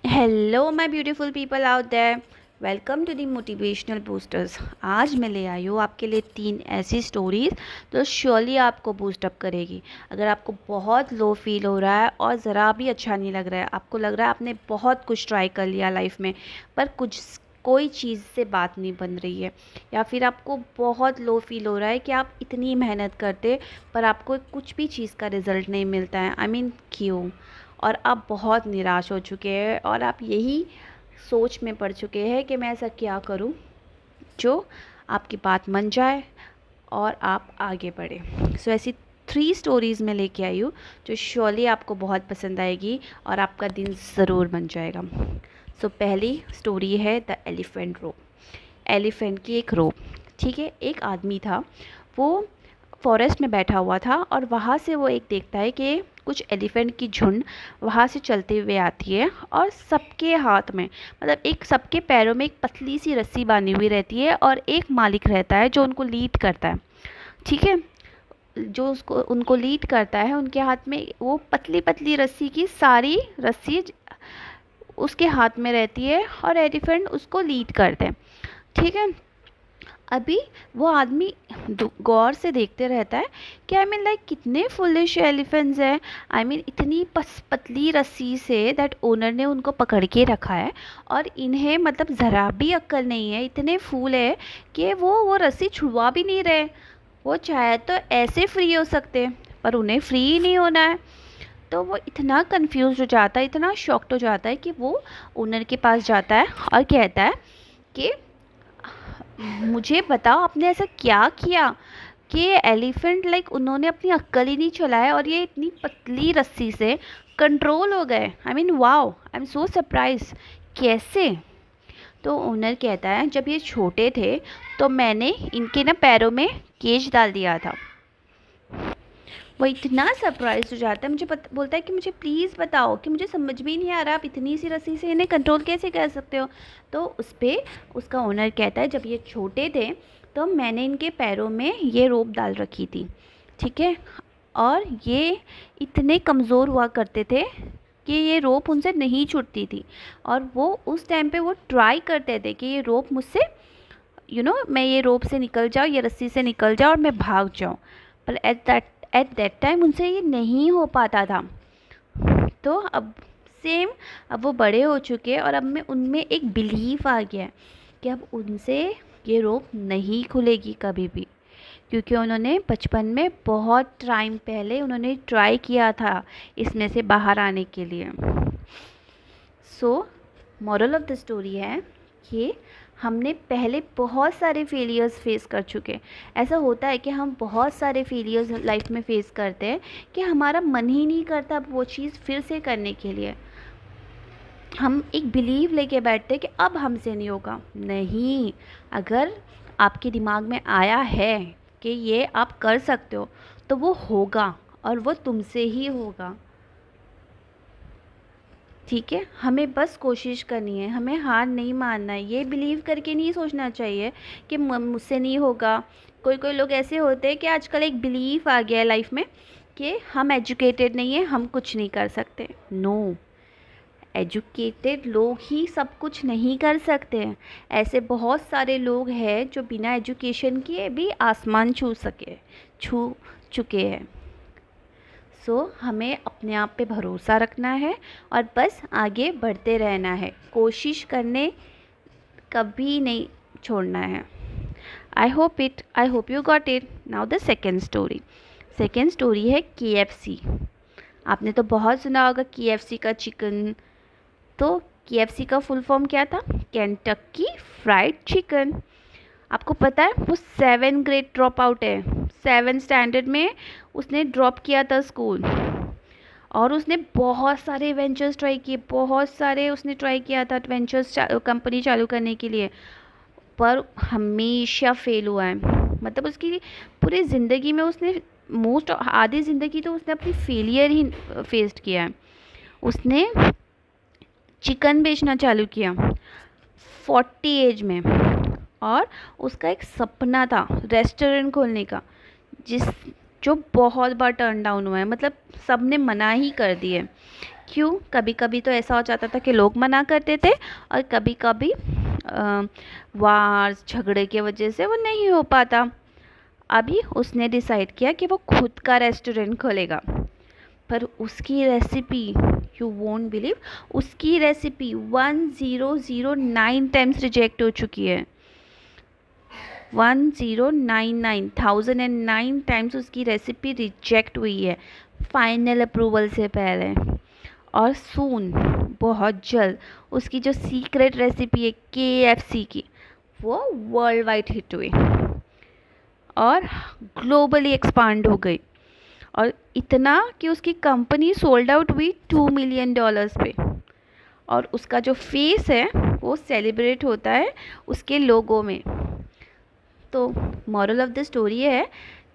Hello my beautiful people out there, welcome to the motivational boosters. आज मैं ले आई हूँ आपके लिए 3 ऐसी स्टोरीज जो श्योरली आपको बूस्ट अप करेगी। अगर आपको बहुत लो फील हो रहा है और ज़रा भी अच्छा नहीं लग रहा है, आपको लग रहा है आपने बहुत कुछ ट्राई कर लिया लाइफ में पर कुछ कोई चीज़ से बात नहीं बन रही है, या फिर आपको बहुत लो फील हो रहा है कि आप इतनी मेहनत करते पर आपको कुछ भी चीज़ का रिज़ल्ट नहीं मिलता है, क्यों, और आप बहुत निराश हो चुके हैं और आप यही सोच में पड़ चुके हैं कि मैं ऐसा क्या करूं जो आपकी बात मान जाए और आप आगे बढ़े। ऐसी 3 स्टोरीज़ मैं लेके आई हूँ जो श्योरली आपको बहुत पसंद आएगी और आपका दिन ज़रूर बन जाएगा। पहली स्टोरी है द एलिफेंट रोप। एलिफेंट की एक रोप। ठीक है, एक आदमी था, वो फॉरेस्ट में बैठा हुआ था और वहाँ से वो एक देखता है कि कुछ एलिफेंट की झुंड वहाँ से चलते हुए आती है और सबके हाथ में, मतलब एक सबके पैरों में एक पतली सी रस्सी बांधी हुई रहती है और एक मालिक रहता है जो उनको लीड करता है। ठीक है, जो उसको उनको लीड करता है उनके हाथ में वो पतली पतली रस्सी की सारी रस्सी उसके हाथ में रहती है और एलिफेंट उसको लीड करते हैं। ठीक है, अभी वो आदमी गौर से देखते रहता है कि लाइक कितने फुलिश एलिफेंट्स हैं। इतनी पतली रस्सी से दैट ओनर ने उनको पकड़ के रखा है और इन्हें मतलब ज़रा भी अक्ल नहीं है, इतने फूल है कि वो रस्सी छुड़वा भी नहीं रहे। वो चाहे तो ऐसे फ्री हो सकते पर उन्हें फ्री ही नहीं होना है। तो वो इतना कंफ्यूज हो जाता है, इतना शॉक्ड हो जाता है कि वो ओनर के पास जाता है और कहता है कि मुझे बताओ आपने ऐसा क्या किया कि ये एलिफेंट लाइक उन्होंने अपनी अक्ल ही नहीं चलाया और ये इतनी पतली रस्सी से कंट्रोल हो गए। Wow, I am so surprise, कैसे। तो ओनर कहता है जब ये छोटे थे तो मैंने इनके ना पैरों में केज डाल दिया था। वो इतना सरप्राइज हो जाता है, बोलता है कि मुझे प्लीज़ बताओ कि मुझे समझ में ही नहीं आ रहा आप इतनी सी रस्सी से इन्हें कंट्रोल कैसे कर सकते हो। तो उस पर उसका ओनर कहता है जब ये छोटे थे तो मैंने इनके पैरों में ये रोप डाल रखी थी। ठीक है, और ये इतने कमज़ोर हुआ करते थे कि ये रोप उनसे नहीं छूटती थी और वो उस टाइम पे वो ट्राई करते थे कि ये रोप मुझसे मैं ये रोप से निकल जाऊँ, ये रस्सी से निकल जाऊँ और मैं भाग जाऊँ, पर एट दैट टाइम उनसे ये नहीं हो पाता था। तो अब वो बड़े हो चुके हैं और अब में उनमें एक बिलीफ आ गया है कि अब उनसे ये रोप नहीं खुलेगी कभी भी, क्योंकि उन्होंने बचपन में बहुत टाइम पहले उन्होंने ट्राई किया था इसमें से बाहर आने के लिए। मॉरल ऑफ द स्टोरी है कि हमने पहले बहुत सारे फेलियर्स फेस कर चुके हैं। ऐसा होता है कि हम बहुत सारे फेलियर्स लाइफ में फेस करते हैं कि हमारा मन ही नहीं करता वो चीज़ फिर से करने के लिए। हम एक बिलीव लेके बैठते हैं कि अब हमसे नहीं होगा। नहीं, अगर आपके दिमाग में आया है कि ये आप कर सकते हो तो वो होगा और वो तुमसे ही होगा। ठीक है, हमें बस कोशिश करनी है, हमें हार नहीं मानना है। ये बिलीव करके नहीं सोचना चाहिए कि मुझसे नहीं होगा। कोई कोई लोग ऐसे होते हैं कि आजकल एक बिलीफ आ गया है लाइफ में कि हम एजुकेटेड नहीं है, हम कुछ नहीं कर सकते। नो, एजुकेटेड लोग ही सब कुछ नहीं कर सकते हैं। ऐसे बहुत सारे लोग हैं जो बिना एजुकेशन के भी आसमान छू चुके हैं। हमें अपने आप पे भरोसा रखना है और बस आगे बढ़ते रहना है, कोशिश करने कभी नहीं छोड़ना है। I hope you got it. Now the second story है KFC। आपने तो बहुत सुना होगा KFC का चिकन। तो KFC का फुल फॉर्म क्या था? केंटक्की फ्राइड चिकन। आपको पता है वो 7 ग्रेड ड्रॉप आउट है। 7 स्टैंडर्ड में उसने ड्रॉप किया था स्कूल और उसने बहुत सारे वेंचर्स ट्राई किए, बहुत सारे उसने ट्राई किया था वेंचर्स कंपनी चालू करने के लिए, पर हमेशा फेल हुआ है। मतलब उसकी पूरी ज़िंदगी में उसने मोस्ट आधी ज़िंदगी तो उसने अपनी फेलियर ही फेस किया है। उसने चिकन बेचना चालू किया 40 एज में और उसका एक सपना था रेस्टोरेंट खोलने का, जो बहुत बार टर्न डाउन हुआ है। मतलब सब ने मना ही कर दिए क्यों? कभी कभी तो ऐसा हो जाता था कि लोग मना करते थे, और कभी कभी वार झगड़े की वजह से वो नहीं हो पाता। अभी उसने डिसाइड किया कि वो खुद का रेस्टोरेंट खोलेगा। पर उसकी रेसिपी, यू वोंट बिलीव, उसकी रेसिपी 1009 टाइम्स रिजेक्ट हो चुकी है। 1099 टाइम्स उसकी रेसिपी रिजेक्ट हुई है फाइनल अप्रूवल से पहले। और सून, बहुत जल्द, उसकी जो सीक्रेट रेसिपी है KFC की, वो वर्ल्ड वाइड हिट हुई और ग्लोबली एक्सपांड हो गई। और इतना कि उसकी कंपनी सोल्ड आउट हुई $2 मिलियन पे। और उसका जो फेस है वो सेलिब्रेट होता है उसके लोगों में। तो मॉरल ऑफ द स्टोरी है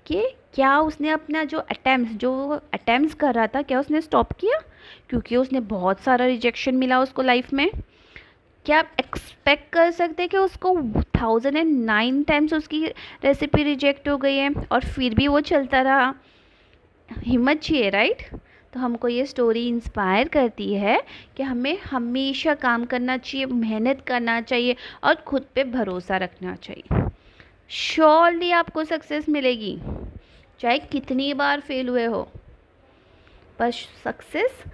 कि क्या उसने अपना जो अटेम्प्ट्स कर रहा था, क्या उसने स्टॉप किया? क्योंकि उसने बहुत सारा रिजेक्शन मिला उसको लाइफ में। क्या आप एक्सपेक्ट कर सकते हैं कि उसको 1009 टाइम्स उसकी रेसिपी रिजेक्ट हो गई है और फिर भी वो चलता रहा? हिम्मत चाहिए, राइट? तो हमको ये स्टोरी इंस्पायर करती है कि हमें हमेशा काम करना चाहिए, मेहनत करना चाहिए और खुद पे भरोसा रखना चाहिए। श्योरली आपको सक्सेस मिलेगी, चाहे कितनी बार फेल हुए हो। पर सक्सेस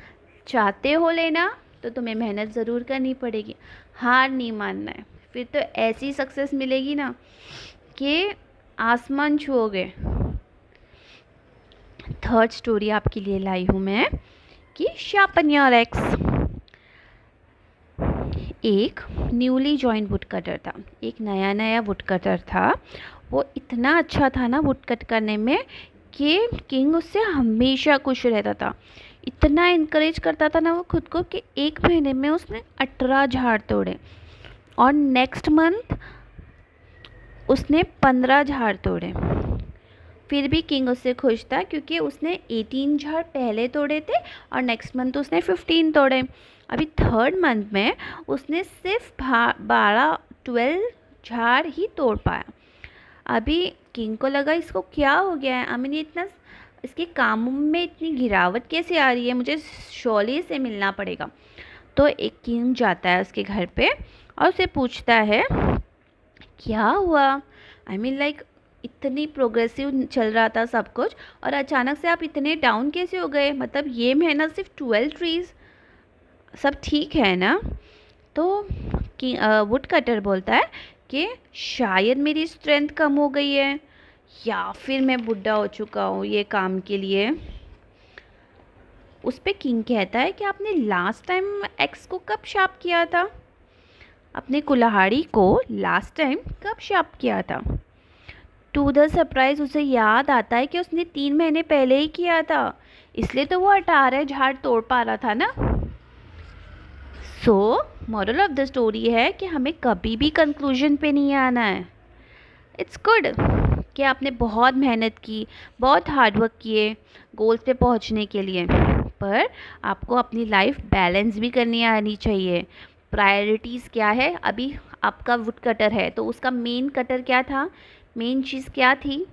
चाहते हो लेना तो तुम्हें मेहनत ज़रूर करनी पड़ेगी, हार नहीं मानना है। फिर तो ऐसी सक्सेस मिलेगी ना कि आसमान छूओगे। थर्ड स्टोरी आपके लिए लाई हूँ मैं कि शार्पन योर एक्स। एक न्यूली जॉइन वुड कटर था, एक नया वुड कटर था। वो इतना अच्छा था ना वुड कट करने में कि किंग उससे हमेशा खुश रहता था। इतना इनकरेज करता था ना वो खुद को कि एक महीने में उसने 18 झाड़ तोड़े और नेक्स्ट मंथ उसने 15 झाड़ तोड़े। फिर भी किंग उससे खुश था क्योंकि उसने 18 झाड़ पहले तोड़े थे और नेक्स्ट मंथ उसने 15 तोड़े। अभी थर्ड मंथ में उसने सिर्फ 12 झाड़ ही तोड़ पाया। अभी किंग को लगा इसको क्या हो गया है, ये इतना, इसके कामों में इतनी गिरावट कैसे आ रही है, मुझे शॉली से मिलना पड़ेगा। तो एक किंग जाता है उसके घर पे और उसे पूछता है क्या हुआ, लाइक इतनी प्रोग्रेसिव चल रहा था सब कुछ और अचानक से आप इतने डाउन कैसे हो गए? मतलब ये महीना सिर्फ 12 ट्रीज, सब ठीक है ना? तो वुड कटर बोलता है कि शायद मेरी स्ट्रेंथ कम हो गई है या फिर मैं बुढ़ा हो चुका हूँ ये काम के लिए। उस पे किंग कहता है कि आपने लास्ट टाइम एक्स को कब शार्प किया था? अपने कुल्हाड़ी को लास्ट टाइम कब शार्प किया था? टू द सरप्राइज उसे याद आता है कि उसने 3 महीने पहले ही किया था, इसलिए तो वो 18 झाड़ तोड़ पा रहा था ना। So moral of the story है कि हमें कभी भी कंक्लूजन पे नहीं आना है। इट्स गुड कि आपने बहुत मेहनत की, बहुत हार्डवर्क किए गोल्स पे पहुंचने के लिए, पर आपको अपनी लाइफ बैलेंस भी करनी आनी चाहिए। प्रायोरिटीज़ क्या है? अभी आपका वुड कटर है तो उसका मेन कटर क्या था, मेन चीज़ क्या थी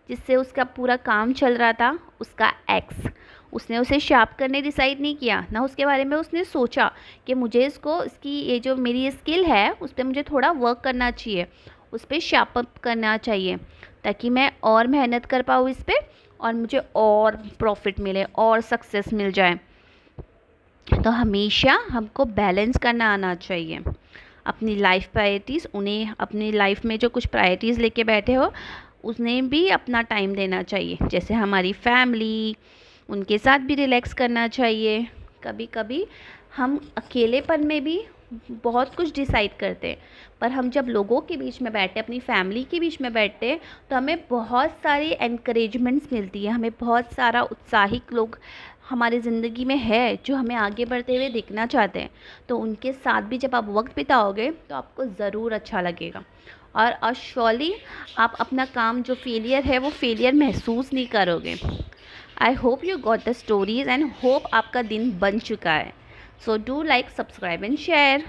जिससे उसका पूरा काम चल रहा था? उसका एक्स। उसने उसे शार्प करने डिसाइड नहीं किया ना, उसके बारे में उसने सोचा कि मुझे इसकी ये जो मेरी स्किल है उस पर मुझे थोड़ा वर्क करना चाहिए, उस पर शार्प अप करना चाहिए ताकि मैं और मेहनत कर पाऊँ इस पर और मुझे और प्रॉफिट मिले और सक्सेस मिल जाए। तो हमेशा हमको बैलेंस करना आना चाहिए अपनी लाइफ प्रायोरिटीज़। उन्हें अपनी लाइफ में जो कुछ प्रायोरिटीज़ लेके बैठे हो उसने भी अपना टाइम देना चाहिए, जैसे हमारी फैमिली, उनके साथ भी रिलैक्स करना चाहिए। कभी कभी हम अकेलेपन में भी बहुत कुछ डिसाइड करते हैं, पर हम जब लोगों के बीच में बैठते, अपनी फैमिली के बीच में बैठते हैं तो हमें बहुत सारी एनकरेजमेंट्स मिलती है, हमें बहुत सारा उत्साहित लोग हमारी ज़िंदगी में है जो हमें आगे बढ़ते हुए देखना चाहते हैं। तो उनके साथ भी जब आप वक्त बिताओगे तो आपको ज़रूर अच्छा लगेगा और श्योरली आप अपना काम जो फेलियर है वो फेलियर महसूस नहीं करोगे। I hope you got the stories and hope आपका दिन बन चुका है। So do like, subscribe and share.